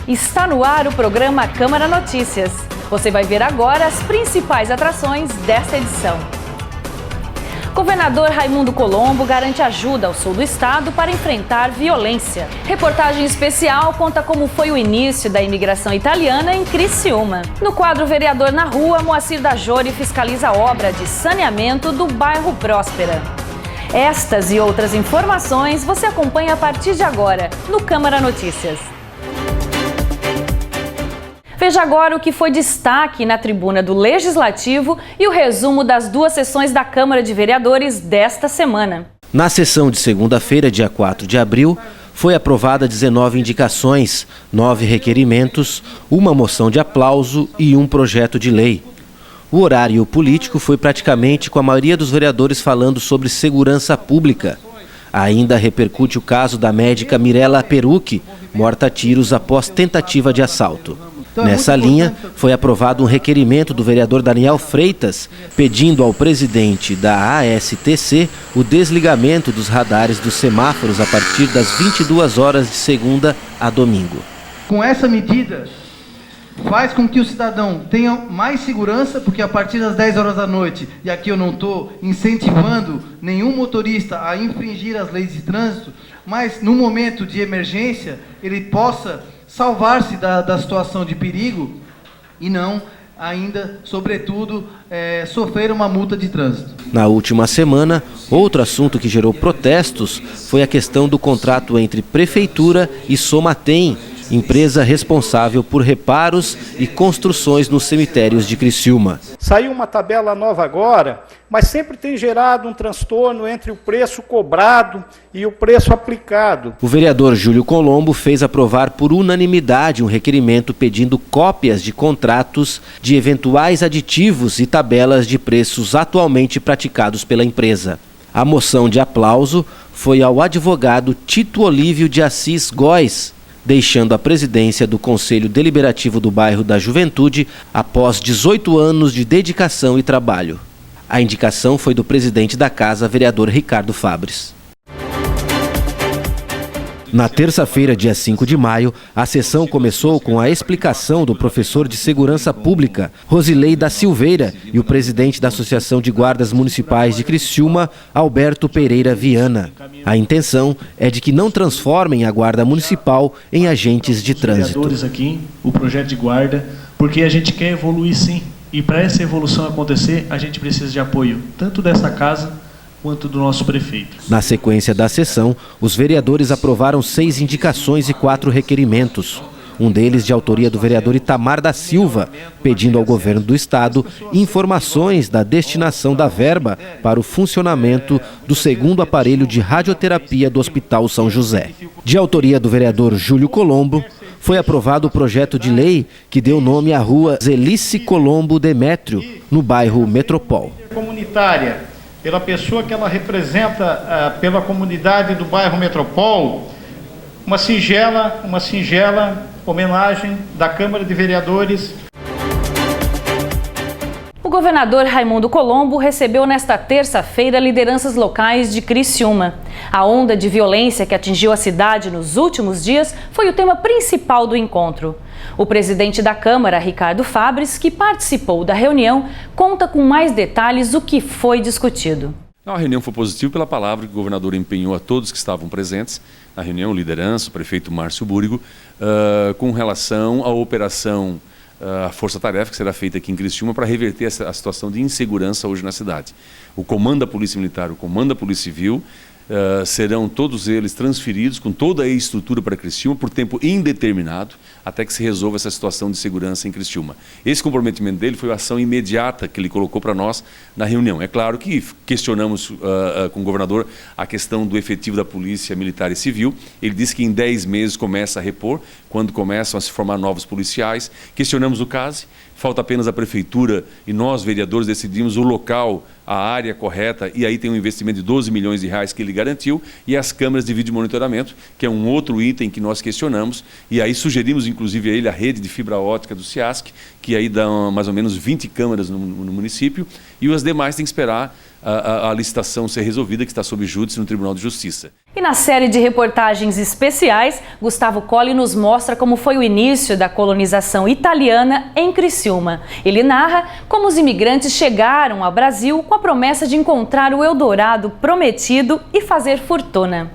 Está no ar o programa Câmara Notícias. Você vai ver agora as principais atrações desta edição. Governador Raimundo Colombo garante ajuda ao sul do estado para enfrentar violência. Reportagem especial conta como foi o início da imigração italiana em Criciúma. No quadro Vereador na Rua, Moacir Dajori fiscaliza a obra de saneamento do bairro Próspera. Estas e outras informações você acompanha a partir de agora no Câmara Notícias. Veja agora o que foi destaque na tribuna do Legislativo e o resumo das duas sessões da Câmara de Vereadores desta semana. Na sessão de segunda-feira, dia 4 de abril, foi aprovada 19 indicações, 9 requerimentos, uma moção de aplauso e um projeto de lei. O horário político foi praticamente com a maioria dos vereadores falando sobre segurança pública. Ainda repercute o caso da médica Mirella Perucchi, morta a tiros após tentativa de assalto. Nessa linha, foi aprovado um requerimento do vereador Daniel Freitas, pedindo ao presidente da ASTC o desligamento dos radares dos semáforos a partir das 22 horas de segunda a domingo. Com essa medida, faz com que o cidadão tenha mais segurança, porque a partir das 10 horas da noite, e aqui eu não estou incentivando nenhum motorista a infringir as leis de trânsito, mas no momento de emergência, ele possa salvar-se da situação de perigo e não ainda, sobretudo, sofrer uma multa de trânsito. Na última semana, outro assunto que gerou protestos foi a questão do contrato entre Prefeitura e Somatem, empresa responsável por reparos e construções nos cemitérios de Criciúma. Saiu uma tabela nova agora, mas sempre tem gerado um transtorno entre o preço cobrado e o preço aplicado. O vereador Júlio Colombo fez aprovar por unanimidade um requerimento pedindo cópias de contratos de eventuais aditivos e tabelas de preços atualmente praticados pela empresa. A moção de aplauso foi ao advogado Tito Olívio de Assis Góes, deixando a presidência do Conselho Deliberativo do Bairro da Juventude após 18 anos de dedicação e trabalho. A indicação foi do presidente da casa, vereador Ricardo Fabres. Na terça-feira, dia 5 de maio, a sessão começou com a explicação do professor de Segurança Pública, Rosilei da Silveira, e o presidente da Associação de Guardas Municipais de Criciúma, Alberto Pereira Viana. A intenção é de que não transformem a Guarda Municipal em agentes de trânsito. Vereadores aqui, o projeto de guarda, porque a gente quer evoluir sim. E para essa evolução acontecer, a gente precisa de apoio, tanto dessa casa quanto do nosso prefeito. Na sequência da sessão, os vereadores aprovaram 6 indicações e 4 requerimentos. Um deles de autoria do vereador Itamar da Silva, pedindo ao governo do estado informações da destinação da verba para o funcionamento do segundo aparelho de radioterapia do Hospital São José. De autoria do vereador Júlio Colombo, foi aprovado o projeto de lei que deu nome à rua Zelice Colombo Demétrio, no bairro Metropol. Comunitária, pela pessoa que ela representa, pela comunidade do bairro Metropol, uma singela homenagem da Câmara de Vereadores. O governador Raimundo Colombo recebeu nesta terça-feira lideranças locais de Criciúma. A onda de violência que atingiu a cidade nos últimos dias foi o tema principal do encontro. O presidente da Câmara, Ricardo Fabres, que participou da reunião, conta com mais detalhes o que foi discutido. A reunião foi positiva pela palavra que o governador empenhou a todos que estavam presentes na reunião, liderança, o prefeito Márcio Búrigo, com relação à operação a força-tarefa que será feita aqui em Criciúma para reverter a situação de insegurança hoje na cidade. O comando da Polícia Militar, o comando da Polícia Civil, serão todos eles transferidos com toda a estrutura para Criciúma por tempo indeterminado até que se resolva essa situação de segurança em Criciúma. Esse comprometimento dele foi a ação imediata que ele colocou para nós na reunião. É claro que questionamos com o governador a questão do efetivo da Polícia Militar e Civil. Ele disse que em 10 meses começa a repor, quando começam a se formar novos policiais. Questionamos o CASE. Falta apenas a prefeitura e nós, vereadores, decidimos o local, a área correta, e aí tem um investimento de 12 milhões de reais que ele garantiu, e as câmeras de vídeo monitoramento, que é um outro item que nós questionamos, e aí sugerimos inclusive a ele a rede de fibra ótica do CIASC, que aí dá mais ou menos 20 câmeras no município, e as demais têm que esperar a licitação ser resolvida, que está sob júdice no Tribunal de Justiça. E na série de reportagens especiais, Gustavo Colli nos mostra como foi o início da colonização italiana em Criciúma. Ele narra como os imigrantes chegaram ao Brasil com a promessa de encontrar o Eldorado prometido e fazer fortuna.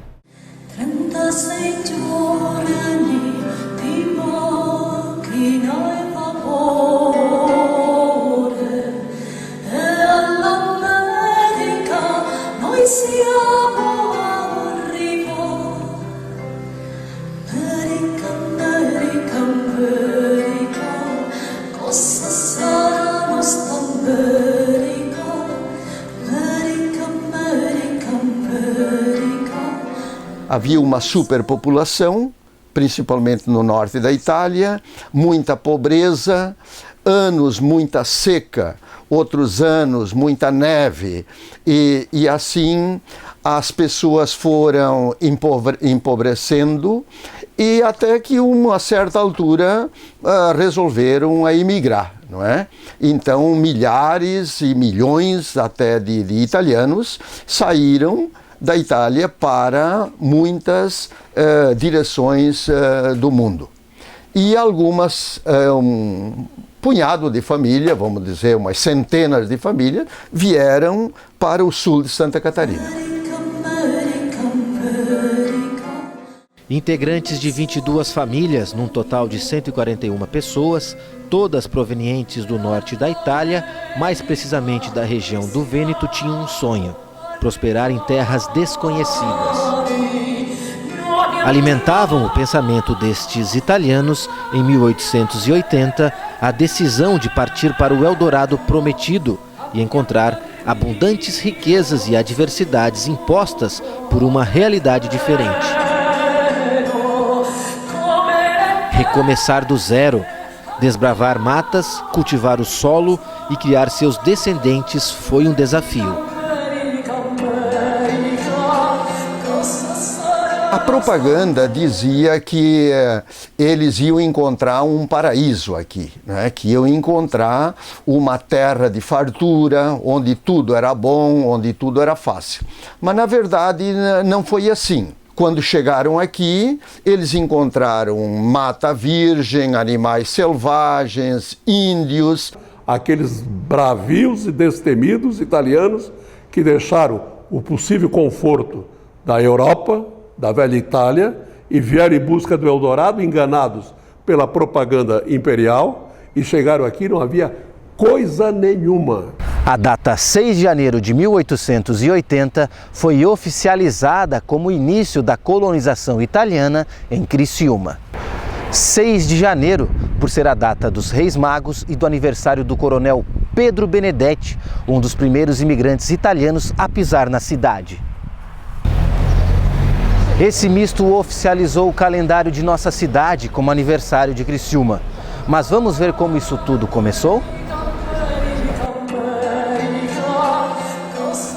Havia uma superpopulação, principalmente no norte da Itália, muita pobreza, anos muita seca, outros anos muita neve, e assim as pessoas foram empobrecendo e até que uma certa altura resolveram a emigrar, não é? Então milhares e milhões até de italianos saíram da Itália para muitas direções do mundo. E algumas, um punhado de família, vamos dizer, umas centenas de famílias, vieram para o sul de Santa Catarina. Integrantes de 22 famílias, num total de 141 pessoas, todas provenientes do norte da Itália, mais precisamente da região do Vêneto, tinham um sonho: prosperar em terras desconhecidas. Alimentavam o pensamento destes italianos, em 1880, a decisão de partir para o Eldorado prometido e encontrar abundantes riquezas e adversidades impostas por uma realidade diferente. Recomeçar do zero, desbravar matas, cultivar o solo e criar seus descendentes foi um desafio. A propaganda dizia que eles iam encontrar um paraíso aqui, né? Que iam encontrar uma terra de fartura, onde tudo era bom, onde tudo era fácil. Mas na verdade não foi assim. Quando chegaram aqui, eles encontraram mata virgem, animais selvagens, índios. Aqueles bravios e destemidos italianos que deixaram o possível conforto da Europa, da velha Itália, e vieram em busca do Eldorado, enganados pela propaganda imperial, e chegaram aqui e não havia coisa nenhuma. A data 6 de janeiro de 1880 foi oficializada como o início da colonização italiana em Criciúma. 6 de janeiro, por ser a data dos Reis Magos e do aniversário do coronel Pedro Benedetti, um dos primeiros imigrantes italianos a pisar na cidade. Esse misto oficializou o calendário de nossa cidade como aniversário de Criciúma. Mas vamos ver como isso tudo começou?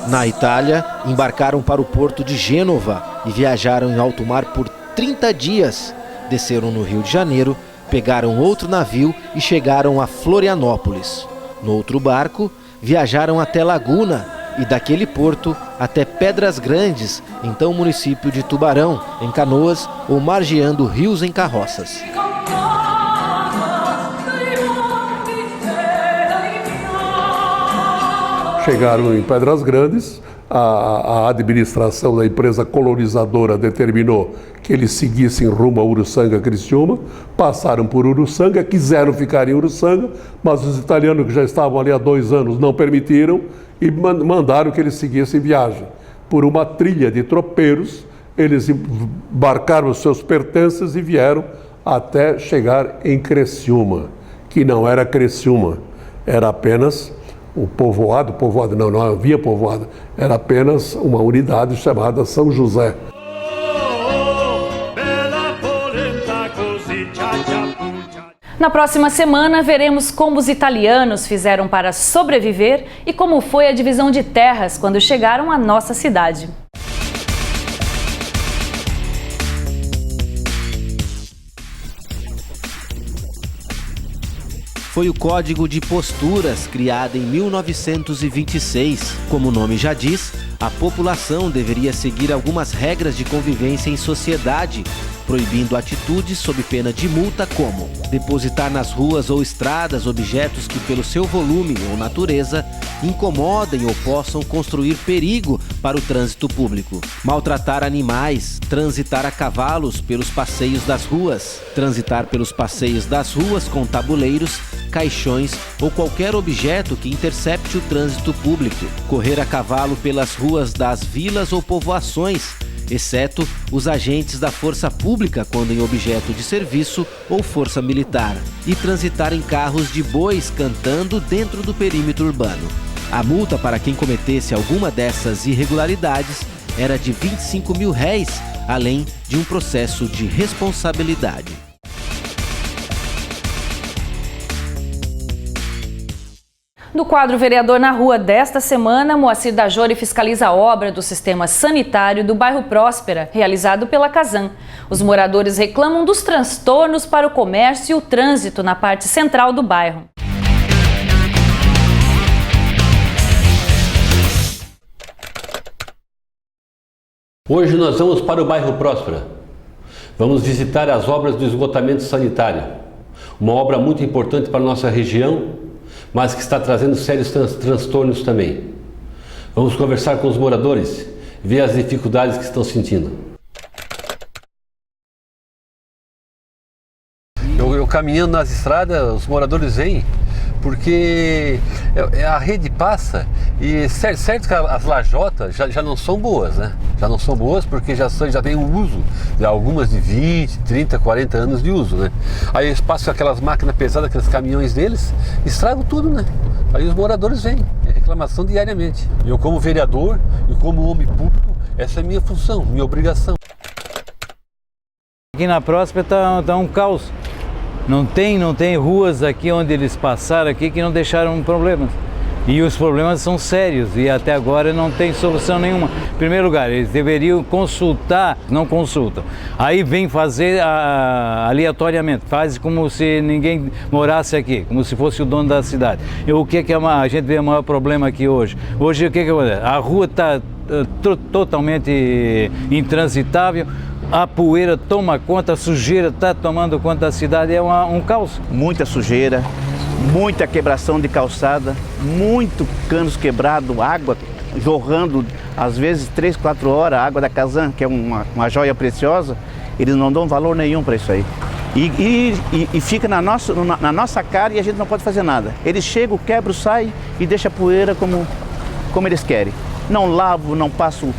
Na Itália, embarcaram para o porto de Gênova e viajaram em alto mar por 30 dias. Desceram no Rio de Janeiro, pegaram outro navio e chegaram a Florianópolis. No outro barco, viajaram até Laguna e daquele porto até Pedras Grandes, então município de Tubarão, em canoas ou margeando rios em carroças. Chegaram em Pedras Grandes, a administração da empresa colonizadora determinou que eles seguissem rumo a Uruçanga, Criciúma, passaram por Uruçanga, quiseram ficar em Uruçanga, mas os italianos que já estavam ali há 2 anos não permitiram e mandaram que eles seguissem viagem. Por uma trilha de tropeiros, eles embarcaram os seus pertences e vieram até chegar em Criciúma, que não era Criciúma, era apenas o povoado não havia povoado, era apenas uma unidade chamada São José. Na próxima semana, veremos como os italianos fizeram para sobreviver e como foi a divisão de terras quando chegaram à nossa cidade. Foi o Código de Posturas, criado em 1926. Como o nome já diz, a população deveria seguir algumas regras de convivência em sociedade, proibindo atitudes sob pena de multa como depositar nas ruas ou estradas objetos que, pelo seu volume ou natureza, incomodem ou possam construir perigo para o trânsito público, maltratar animais, transitar a cavalos pelos passeios das ruas, transitar pelos passeios das ruas com tabuleiros, caixões ou qualquer objeto que intercepte o trânsito público, correr a cavalo pelas ruas das vilas ou povoações, exceto os agentes da força pública quando em objeto de serviço ou força militar, e transitar em carros de bois cantando dentro do perímetro urbano. A multa para quem cometesse alguma dessas irregularidades era de R$ 25 mil, além de um processo de responsabilidade. No quadro Vereador na Rua desta semana, Moacir Dajori fiscaliza a obra do sistema sanitário do bairro Próspera, realizado pela Casan. Os moradores reclamam dos transtornos para o comércio e o trânsito na parte central do bairro. Hoje nós vamos para o bairro Próspera. Vamos visitar as obras do esgotamento sanitário. Uma obra muito importante para a nossa região, mas que está trazendo sérios transtornos também. Vamos conversar com os moradores, ver as dificuldades que estão sentindo. Eu caminhando nas estradas, os moradores vêm, porque a rede passa e certo que as lajotas já não são boas, né? Já não são boas porque já tem um uso, algumas de 20, 30, 40 anos de uso, né? Aí eles passam aquelas máquinas pesadas, aqueles caminhões deles, estragam tudo, né? Aí os moradores vêm, é reclamação diariamente. Eu como vereador e como homem público, essa é a minha função, minha obrigação. Aqui na Próspera tá um caos. Não tem ruas aqui onde eles passaram aqui que não deixaram problemas. E os problemas são sérios e até agora não tem solução nenhuma. Em primeiro lugar, eles deveriam consultar, não consultam. Aí vem fazer aleatoriamente, faz como se ninguém morasse aqui, como se fosse o dono da cidade. E o que a gente vê o maior problema aqui hoje? Hoje o que acontece? A rua está totalmente intransitável. A poeira toma conta, a sujeira está tomando conta da cidade, é um caos. Muita sujeira, muita quebração de calçada, muito canos quebrados, água jorrando, às vezes 3, 4 horas, a água da Casan, que é uma joia preciosa, eles não dão valor nenhum para isso aí. E fica na nossa cara e a gente não pode fazer nada. Eles chegam, quebram, saem e deixam a poeira como eles querem. Não lavo, não passo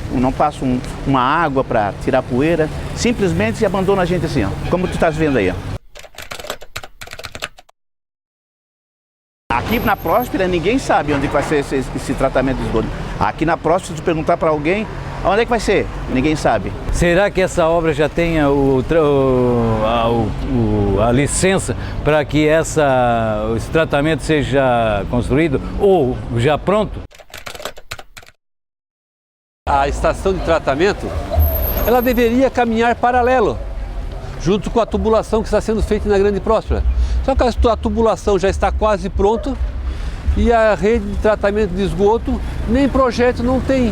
uma água para tirar a poeira, simplesmente abandona a gente assim, ó, como tu estás vendo aí, ó. Aqui na Próspera ninguém sabe onde vai ser esse tratamento de esgoto. Aqui na Próspera, se tu perguntar para alguém, onde é que vai ser? Ninguém sabe. Será que essa obra já tenha a licença para que esse tratamento seja construído ou já pronto? A estação de tratamento, ela deveria caminhar paralelo, junto com a tubulação que está sendo feita na Grande Próspera. Só que a tubulação já está quase pronta e a rede de tratamento de esgoto nem projeto não tem.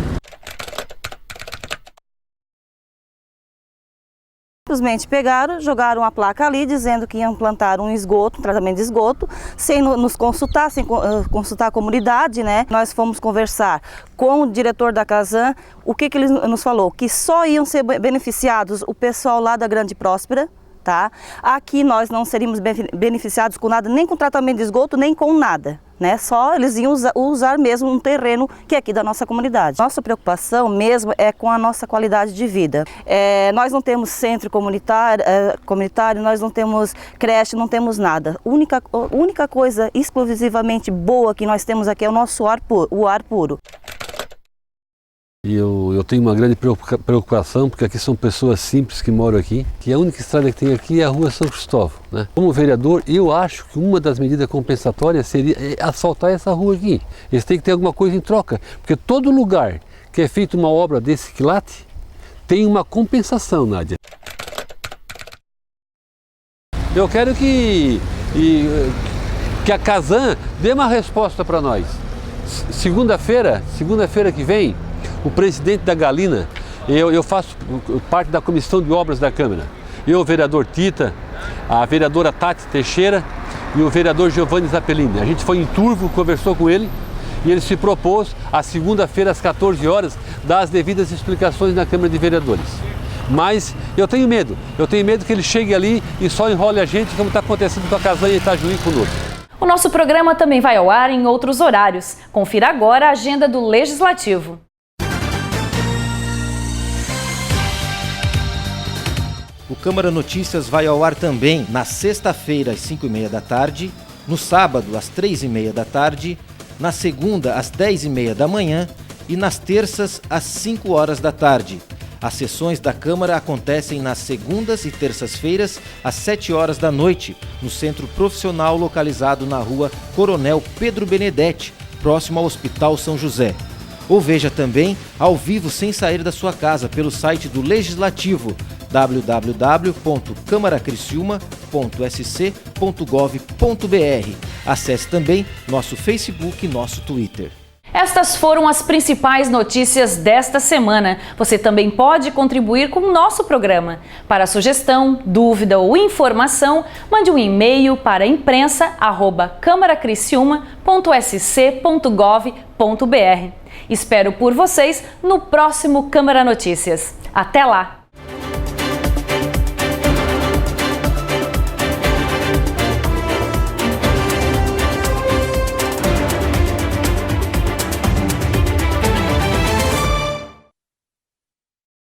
Simplesmente pegaram, jogaram a placa ali dizendo que iam implantar um tratamento de esgoto, sem nos consultar, sem consultar a comunidade, né? Nós fomos conversar com o diretor da Casan, o que ele nos falou? Que só iam ser beneficiados o pessoal lá da Grande Próspera, tá? Aqui nós não seríamos beneficiados com nada, nem com tratamento de esgoto, nem com nada. Né? Só eles iam usar mesmo um terreno que é aqui da nossa comunidade. Nossa preocupação mesmo é com a nossa qualidade de vida. Nós não temos centro comunitário, nós não temos creche, não temos nada. A única coisa exclusivamente boa que nós temos aqui é o nosso ar puro. E eu tenho uma grande preocupação, porque aqui são pessoas simples que moram aqui, que a única estrada que tem aqui é a Rua São Cristóvão, né? Como vereador, eu acho que uma das medidas compensatórias seria asfaltar essa rua aqui. Eles têm que ter alguma coisa em troca, porque todo lugar que é feita uma obra desse quilate tem uma compensação, Nádia. Eu quero que a Casan dê uma resposta para nós. Segunda-feira que vem, o presidente da Galina, eu faço parte da comissão de obras da Câmara. Eu, o vereador Tita, a vereadora Tati Teixeira e o vereador Giovanni Zappellini. A gente foi em Turvo, conversou com ele e ele se propôs, a segunda-feira, às 14 horas, dar as devidas explicações na Câmara de Vereadores. Mas eu tenho medo que ele chegue ali e só enrole a gente, como está acontecendo com a Casanha e Itajuí conosco. O nosso programa também vai ao ar em outros horários. Confira agora a agenda do Legislativo. O Câmara Notícias vai ao ar também na sexta-feira, às 5h30 da tarde, no sábado, às 3h30 da tarde, na segunda, às 10h30 da manhã e nas terças, às 5 horas da tarde. As sessões da Câmara acontecem nas segundas e terças-feiras, às 7 horas da noite, no Centro Profissional localizado na rua Coronel Pedro Benedetti, próximo ao Hospital São José. Ou veja também ao vivo sem sair da sua casa pelo site do Legislativo, www.camaracriciuma.sc.gov.br. Acesse também nosso Facebook e nosso Twitter. Estas foram as principais notícias desta semana. Você também pode contribuir com o nosso programa. Para sugestão, dúvida ou informação, mande um e-mail para imprensa@camaracriciuma.sc.gov.br. Espero por vocês no próximo Câmara Notícias. Até lá!